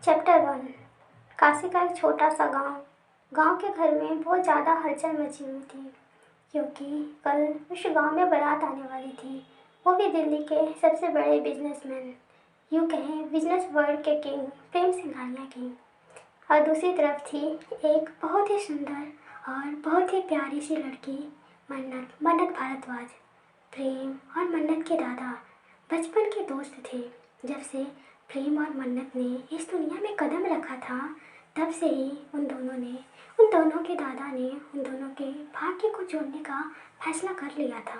Chapter 1। Kashi का एक छोटा सा गांव। गांव के घर में बहुत ज़्यादा हलचल मची हुई थी, क्योंकि कल उस गांव में बारात आने वाली थी, वो भी दिल्ली के सबसे बड़े बिजनेसमैन, यूँ कहें बिजनेस वर्ल्ड के किंग प्रेम सिंघानिया की। और दूसरी तरफ थी एक बहुत ही सुंदर और बहुत ही प्यारी सी लड़की, मन्नत भारद्वाज। प्रेम और मन्नत के दादा बचपन के दोस्त थे। जब से प्रेम और मन्नत ने इस दुनिया में कदम रखा था, तब से ही उन दोनों के दादा ने उन दोनों के भाग्य को जोड़ने का फैसला कर लिया था।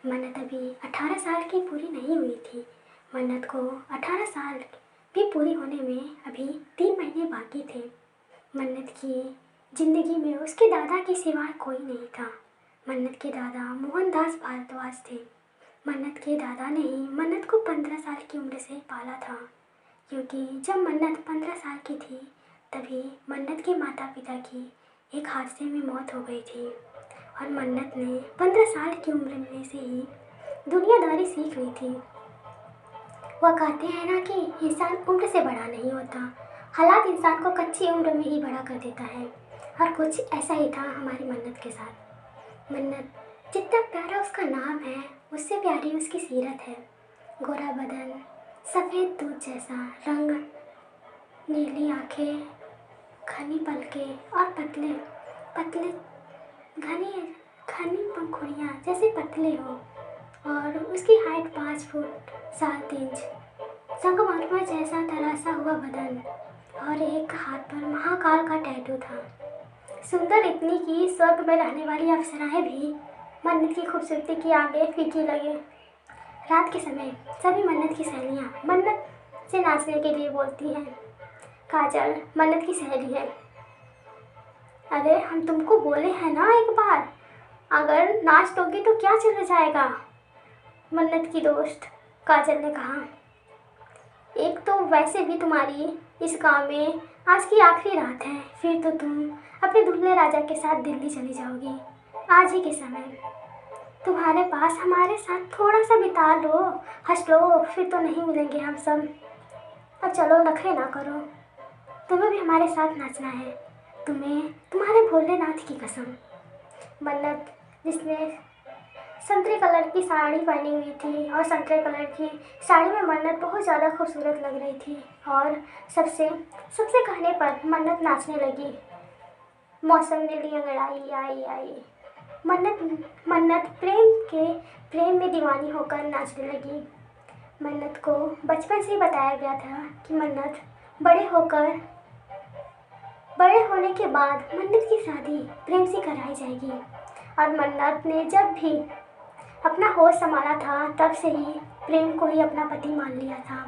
मन्नत अभी 18 साल की पूरी नहीं हुई थी। मन्नत को 18 साल भी पूरी होने में अभी 3 महीने बाकी थे। मन्नत की जिंदगी में उसके दादा के सिवा कोई नहीं था। मन्नत के दादा मोहनदास भारद्वाज थे। मन्नत के दादा ने ही मन्नत को 15 साल की उम्र से पाला था, क्योंकि जब मन्नत 15 साल की थी तभी मन्नत के माता पिता की एक हादसे में मौत हो गई थी। और मन्नत ने 15 साल की उम्र में से ही दुनियादारी सीख ली थी। वह कहते हैं ना कि इंसान उम्र से बड़ा नहीं होता, हालात इंसान को कच्ची उम्र में ही बड़ा कर देता है। और कुछ ऐसा ही था हमारी मन्नत के साथ। मन्नत जितना प्यारा उसका नाम है, उससे प्यारी उसकी सीरत है। गोरा बदन, सफ़ेद दूध जैसा रंग, नीली आँखें, घनी पलकें और पतले पतले घनी घनी पंखुड़ियाँ जैसे पतले हो। और उसकी हाइट 5 फुट 7 इंच, संगमरमर जैसा तरासा हुआ बदन और एक हाथ पर महाकाल का टैटू था। सुंदर इतनी कि स्वर्ग में रहने वाली अप्सराएं भी मन्नत की खूबसूरती की आगे फीकी लगे। रात के समय सभी मन्नत की सहेलियाँ मन्नत से नाचने के लिए बोलती हैं। काजल मन्नत की सहेली है। अरे हम तुमको बोले हैं ना एक बार, अगर नाच दोगी तो क्या चला जाएगा, मन्नत की दोस्त काजल ने कहा। एक तो वैसे भी तुम्हारी इस गांव में आज की आखिरी रात है, फिर तो तुम अपने दूल्हे राजा के साथ दिल्ली चली जाओगी। आज ही के समय तुम्हारे पास हमारे साथ थोड़ा सा बिता लो, हंस लो, फिर तो नहीं मिलेंगे हम सब। अब चलो नखरे ना करो, तुम्हें भी हमारे साथ नाचना है, तुम्हें तुम्हारे भोलेनाथ की कसम। मन्नत जिसने संतरे कलर की साड़ी पहनी हुई थी, और संतरे कलर की साड़ी में मन्नत बहुत ज़्यादा खूबसूरत लग रही थी। और सबसे सबसे कहने पर मन्नत नाचने लगी। मौसम ने ली अंगड़ाई आई आई। मन्नत प्रेम में दीवानी होकर नाचने लगी। मन्नत को बचपन से ही बताया गया था कि मन्नत बड़े होने के बाद मन्नत की शादी प्रेम से कराई जाएगी। और मन्नत ने जब भी अपना होश संभाला था, तब से ही प्रेम को ही अपना पति मान लिया था।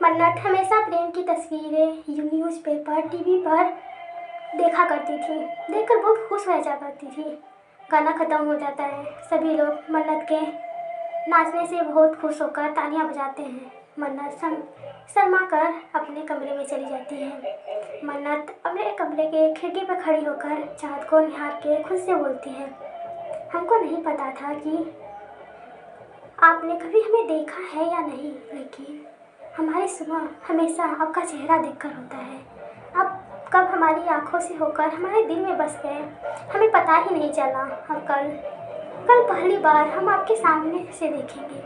मन्नत हमेशा प्रेम की तस्वीरें न्यूज़पेपर टीवी पर देखा करती थी, देखकर बहुत खुश हो जा करती थी। गाना ख़त्म हो जाता है, सभी लोग मन्नत के नाचने से बहुत खुश होकर तालियां बजाते हैं। मन्नत शर्मा कर अपने कमरे में चली जाती है। मन्नत अपने कमरे के खिड़की पर खड़ी होकर चाँद को निहार के खुद से बोलती है, हमको नहीं पता था कि आपने कभी हमें देखा है या नहीं, लेकिन हमारी सुबह हमेशा आपका चेहरा देखकर होता है। आप कब हमारी आंखों से होकर हमारे दिल में बस गए, हमें पता ही नहीं चला। और कल पहली बार हम आपके सामने से देखेंगे।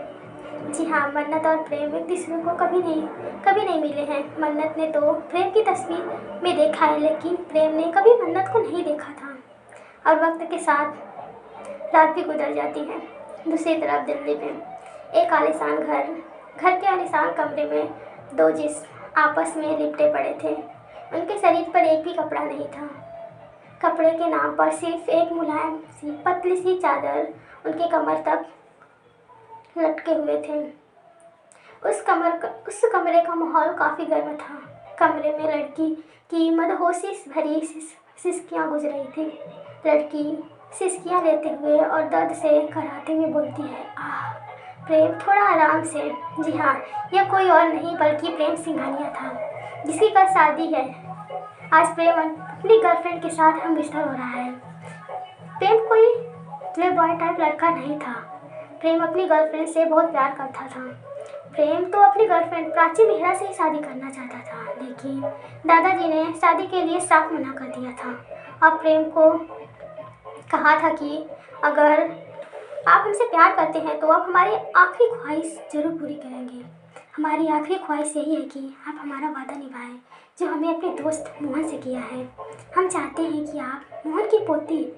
जी हाँ, मन्नत और प्रेम एक दूसरे को कभी नहीं मिले हैं। मन्नत ने तो प्रेम की तस्वीर में देखा है, लेकिन प्रेम ने कभी मन्नत को नहीं देखा था। और वक्त के साथ रात भी गुजर जाती है। दूसरी तरफ दिल्ली में एक आलीशान घर के आलीशान कमरे में दो जिस्म आपस में लिपटे पड़े थे। उनके शरीर पर एक भी कपड़ा नहीं था। कपड़े के नाम पर सिर्फ एक मुलायम सी पतली सी चादर उनके कमर तक लटके हुए थे। उस कमरे का माहौल काफ़ी गर्म था। कमरे में लड़की की मदहोशी भरी सिसकियाँ गुज रही थी। लड़की सिसकियाँ लेते हुए और दर्द से कराहते हुए बोलती है, आह प्रेम, थोड़ा आराम से। जी हाँ, यह कोई और नहीं बल्कि प्रेम सिंघानिया था, जिसकी कल शादी है। आज प्रेम अपनी गर्लफ्रेंड के साथ हम रिश्ता हो रहा है। प्रेम कोई प्ले बॉय टाइप लड़का नहीं था। प्रेम अपनी गर्लफ्रेंड से बहुत प्यार करता था। प्रेम तो अपनी गर्लफ्रेंड प्राची मेहरा से ही शादी करना चाहता था, लेकिन दादाजी ने शादी के लिए साफ मना कर दिया था। अब प्रेम को कहा था कि अगर आप हमसे प्यार करते हैं तो आप हमारी आखिरी ख्वाहिश ज़रूर पूरी करेंगे। हमारी आखिरी ख्वाहिश यही है कि आप हमारा वादा निभाएं जो हमें अपने दोस्त मोहन से किया है। हम चाहते हैं कि आप मोहन की पोती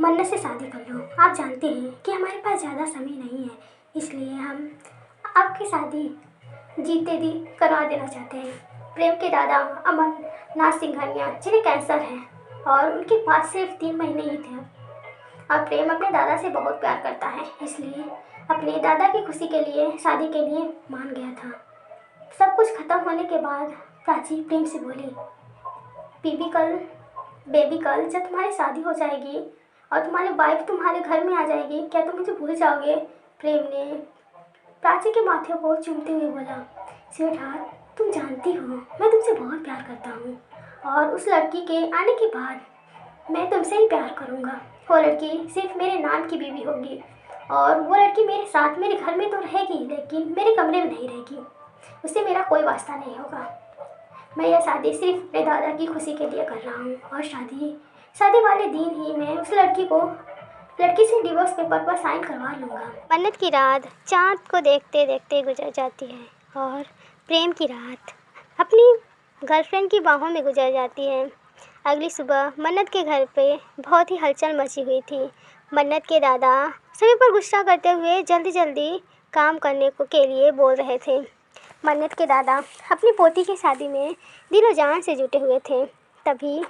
मन्नत से शादी कर लो। आप जानते हैं कि हमारे पास ज़्यादा समय नहीं है, इसलिए हम आपकी शादी जीते जी करवा देना चाहते हैं। प्रेम के दादा अमरनाथ सिंघानिया जिन्हें कैंसर है और उनके पास सिर्फ 3 महीने ही थे। अब प्रेम अपने दादा से बहुत प्यार करता है, इसलिए अपने दादा की खुशी के लिए शादी के लिए मान गया था। सब कुछ खत्म होने के बाद प्राची प्रेम से बोली, बेबी कल जब तुम्हारी शादी हो जाएगी और तुम्हारी वाइफ तुम्हारे घर में आ जाएगी, क्या तुम मुझे भूल जाओगे? प्रेम ने प्राची के माथे को चूमते हुए बोला, स्वीटहार्ट, तुम जानती हो मैं तुमसे बहुत प्यार करता हूँ और उस लड़की के आने के बाद मैं तुमसे ही प्यार करूँगा। वो लड़की सिर्फ मेरे नाम की बीवी होगी और वो लड़की मेरे साथ मेरे घर में तो रहेगी, लेकिन मेरे कमरे में नहीं रहेगी। उससे मेरा कोई वास्ता नहीं होगा। मैं यह शादी सिर्फ अपने दादा की खुशी के लिए कर रहा हूँ और शादी वाले दिन ही मैं उस लड़की से डिवोर्स पेपर पर साइन करवा लूँगा। मन्नत की रात चाँद को देखते देखते गुजर जाती है और प्रेम की रात अपनी गर्लफ्रेंड की बाहों में गुजर जाती है। अगली सुबह मन्नत के घर पे बहुत ही हलचल मची हुई थी। मन्नत के दादा सभी पर गुस्सा करते हुए जल्दी जल्दी काम करने के लिए बोल रहे थे। मन्नत के दादा अपनी पोती की शादी में दिलो जान से जुटे हुए थे। तभी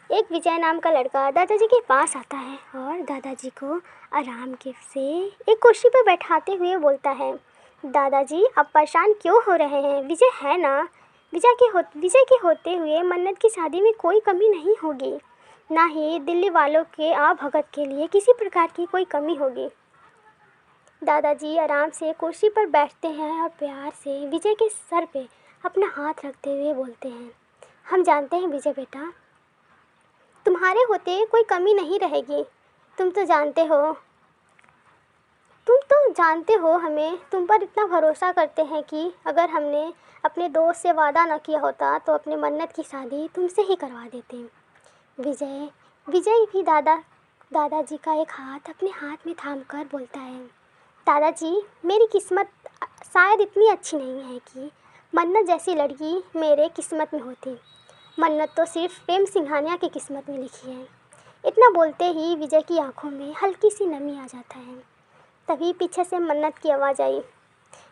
एक विजय नाम का लड़का दादाजी के पास आता है और दादाजी को आराम से एक कुर्सी पर बैठाते हुए बोलता है, दादाजी आप परेशान क्यों हो रहे हैं? विजय है ना? विजय के होते हुए मन्नत की शादी में कोई कमी नहीं होगी, ना ही दिल्ली वालों के भगत के लिए किसी प्रकार की कोई कमी होगी। दादाजी आराम से कुर्सी पर बैठते हैं और प्यार से विजय के सर पे अपना हाथ रखते हुए बोलते हैं, हम जानते हैं विजय बेटा, तुम्हारे होते कोई कमी नहीं रहेगी। तुम तो जानते हो हमें तुम पर इतना भरोसा करते हैं कि अगर हमने अपने दोस्त से वादा न किया होता तो अपने मन्नत की शादी तुमसे ही करवा देते। विजय भी दादाजी का एक हाथ अपने हाथ में थाम कर बोलता है, दादाजी मेरी किस्मत शायद इतनी अच्छी नहीं है कि मन्नत जैसी लड़की मेरे किस्मत में होती। मन्नत तो सिर्फ प्रेम सिंघानिया की किस्मत में लिखी है। इतना बोलते ही विजय की आंखों में हल्की सी नमी आ जाता है। तभी पीछे से मन्नत की आवाज़ आई,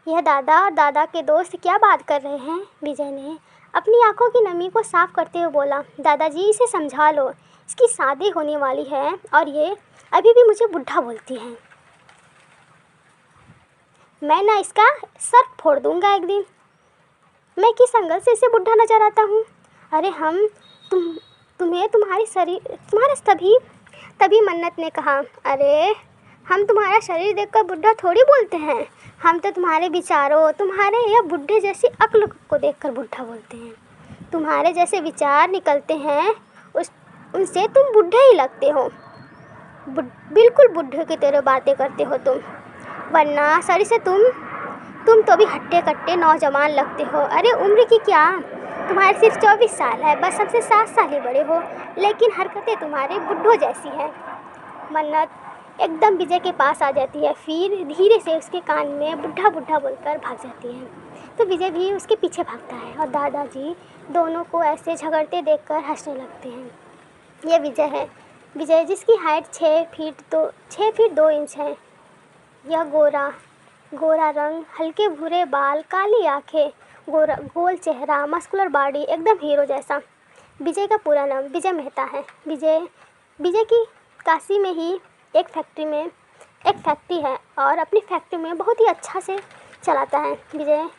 यह दादा और दादा के दोस्त क्या बात कर रहे हैं? विजय ने अपनी आंखों की नमी को साफ करते हुए बोला, दादाजी इसे समझा लो, इसकी शादी होने वाली है और ये अभी भी मुझे बुढ़ा बोलती है। मैं ना इसका सर फोड़ दूंगा एक दिन। मैं किस एंगल से इसे बुढ़ा नजर आता हूँ? अरे तभी मन्नत ने कहा, अरे हम तुम्हारा शरीर देखकर बुढ़ा थोड़ी बोलते हैं, हम तो तुम्हारे विचारों, तुम्हारे या बुढ़े जैसी अक्ल को देखकर बुढ़ा बोलते हैं। तुम्हारे जैसे विचार निकलते हैं उनसे तुम बुढ़े ही लगते हो। बिल्कुल बुढ़े की तरह बातें करते हो तुम, वरना शरीर से तुम तो भी हट्टे कट्टे नौजवान लगते हो। अरे उम्र की क्या, तुम्हारे सिर्फ 24 साल है, बस हमसे 7 साल ही बड़े हो, लेकिन हरकतें तुम्हारे बुढ़ों जैसी हैं। मन्नत एकदम विजय के पास आ जाती है, फिर धीरे से उसके कान में बुढ़ा बुढ़ा बोलकर भाग जाती है। तो विजय भी उसके पीछे भागता है और दादाजी दोनों को ऐसे झगड़ते देखकर हंसने लगते हैं। ये विजय है, विजय जिसकी हाइट 6 फीट 2 इंच है। यह गोरा रंग, हल्के भूरे बाल, काली आंखें, गोल चेहरा, मस्कुलर बॉडी, एकदम हीरो जैसा। विजय का पूरा नाम विजय मेहता है। विजय की काशी में ही एक फैक्ट्री है और अपनी फैक्ट्री में बहुत ही अच्छा से चलाता है। विजय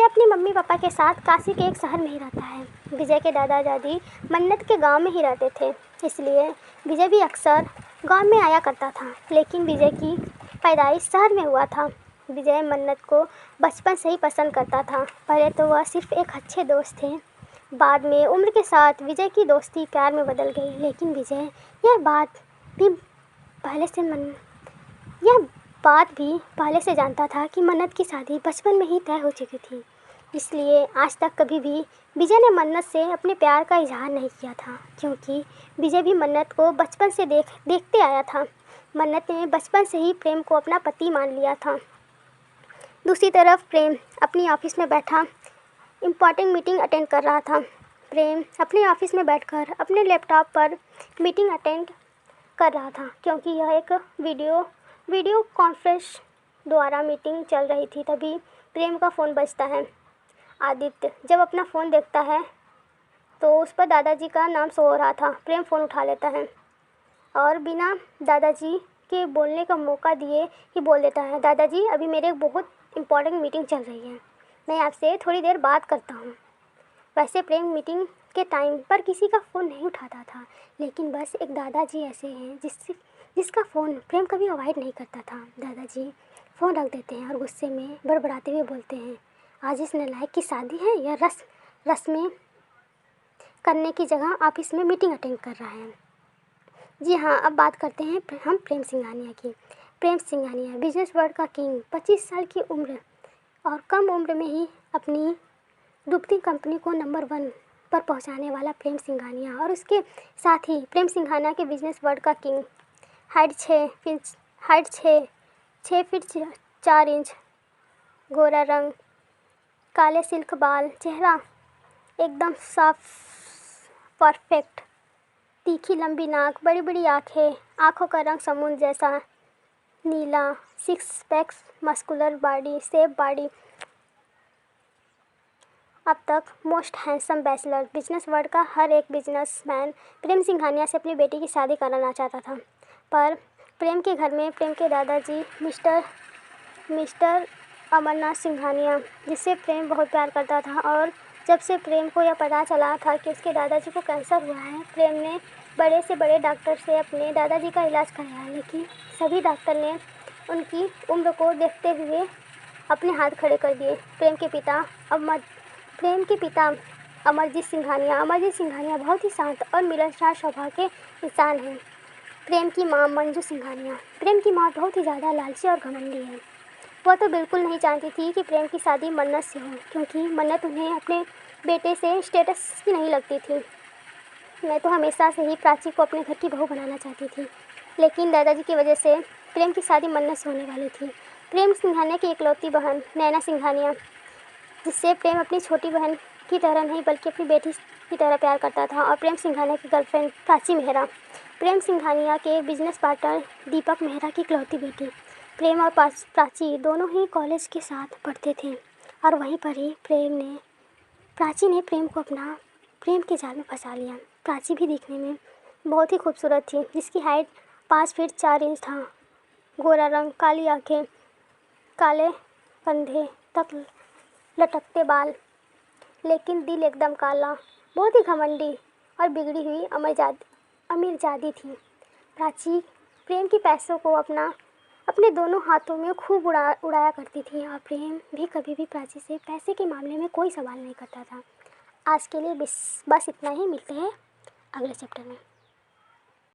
अपनी मम्मी पापा के साथ काशी के एक शहर में ही रहता है। विजय के दादा दादी मन्नत के गांव में ही रहते थे, इसलिए विजय भी अक्सर गांव में आया करता था। लेकिन विजय की पैदाइश शहर में हुआ था। विजय मन्नत को बचपन से ही पसंद करता था। पहले तो वह सिर्फ एक अच्छे दोस्त थे, बाद में उम्र के साथ विजय की दोस्ती प्यार में बदल गई। लेकिन विजय यह बात भी पहले से जानता था कि मन्नत की शादी बचपन में ही तय हो चुकी थी। इसलिए आज तक कभी भी विजय ने मन्नत से अपने प्यार का इजहार नहीं किया था, क्योंकि विजय भी मन्नत को बचपन से देखते आया था। मन्नत ने बचपन से ही प्रेम को अपना पति मान लिया था। दूसरी तरफ प्रेम अपनी ऑफिस में बैठा इम्पॉर्टेंट मीटिंग अटेंड कर रहा था। प्रेम अपने ऑफिस में बैठकर अपने लैपटॉप पर मीटिंग अटेंड कर रहा था, क्योंकि यह एक वीडियो कॉन्फ्रेंस द्वारा मीटिंग चल रही थी। तभी प्रेम का फ़ोन बजता है। आदित्य जब अपना फ़ोन देखता है तो उस पर दादाजी का नाम शो हो रहा था। प्रेम फ़ोन उठा लेता है और बिना दादाजी के बोलने का मौका दिए ही बोल देता है, दादाजी अभी मेरे एक बहुत इम्पॉर्टेंट मीटिंग चल रही है, मैं आपसे थोड़ी देर बात करता हूँ। वैसे प्रेम मीटिंग के टाइम पर किसी का फ़ोन नहीं उठाता था, लेकिन बस एक दादाजी ऐसे हैं जिसका फ़ोन प्रेम कभी अवॉइड नहीं करता था। दादाजी फ़ोन रख देते हैं और गुस्से में बड़बड़ाते हुए बोलते हैं, आज इस नालायक की शादी है या रस्में करने की जगह ऑफिस में मीटिंग अटेंड कर रहा है। जी हाँ, अब बात करते हैं हम प्रेम सिंघानिया की। प्रेम सिंघानिया बिजनेस वर्ल्ड का किंग, 25 साल की उम्र और कम उम्र में ही अपनी डूबती कंपनी को नंबर 1 पर पहुंचाने वाला प्रेम सिंघानिया, और उसके साथ ही प्रेम सिंघानिया के बिजनेस वर्ल्ड का किंग। हाइट 6 फीट 4 इंच, गोरा रंग, काले सिल्क बाल, चेहरा एकदम साफ परफेक्ट, तीखी लंबी नाक, बड़ी बड़ी आँखें, आँखों का रंग समुद्र जैसा नीला, 6 PACS, muscular body, shape body, अब तक most handsome bachelor. Business world का हर एक बिजनेसमैन प्रेम सिंघानिया से अपनी बेटी की शादी कराना चाहता था, पर प्रेम के घर में प्रेम के दादाजी मिस्टर अमरनाथ सिंघानिया, जिससे प्रेम बहुत प्यार करता था, और जब से प्रेम को यह पता चला था कि उसके दादाजी को कैंसर हुआ है, प्रेम ने बड़े से बड़े डॉक्टर से अपने दादाजी का इलाज कराया, लेकिन सभी डॉक्टर ने उनकी उम्र को देखते हुए अपने हाथ खड़े कर दिए। प्रेम के पिता अमरजीत सिंघानिया बहुत ही शांत और मिलनसार स्वभाव के इंसान हैं। प्रेम की माँ मंजू सिंघानिया, प्रेम की माँ बहुत ही ज़्यादा लालची और घमंडी है। वह तो बिल्कुल नहीं चाहती थी कि प्रेम की शादी मन्नत से हो, क्योंकि मन्नत उन्हें अपने बेटे से स्टेटस की नहीं लगती थी। मैं तो हमेशा से ही प्राची को अपने घर की बहू बनाना चाहती थी, लेकिन दादाजी की वजह से प्रेम की शादी मन्नत से होने वाली थी। प्रेम सिंघानिया की इकलौती बहन नैना सिंघानिया, जिससे प्रेम अपनी छोटी बहन की तरह नहीं बल्कि अपनी बेटी की तरह प्यार करता था, और प्रेम सिंघानिया की गर्लफ्रेंड प्राची मेहरा, प्रेम सिंघानिया के बिजनेस पार्टनर दीपक मेहरा की इकलौती बेटी। प्रेम और प्राची दोनों ही कॉलेज के साथ पढ़ते थे, और वहीं पर ही प्राची ने प्रेम को अपना प्रेम के जाल में फंसा लिया। प्राची भी दिखने में बहुत ही खूबसूरत थी, जिसकी हाइट 5 फीट 4 इंच था, गोरा रंग, काली आँखें, काले कंधे तक लटकते बाल, लेकिन दिल एकदम काला, बहुत ही घमंडी और बिगड़ी हुई अमीरजादी थी। प्राची प्रेम के पैसों को अपने दोनों हाथों में खूब उड़ाया करती थी, और प्रेम भी कभी भी प्राची से पैसे के मामले में कोई सवाल नहीं करता था। आज के लिए बस इतना ही, मिलते हैं अगले चैप्टर में।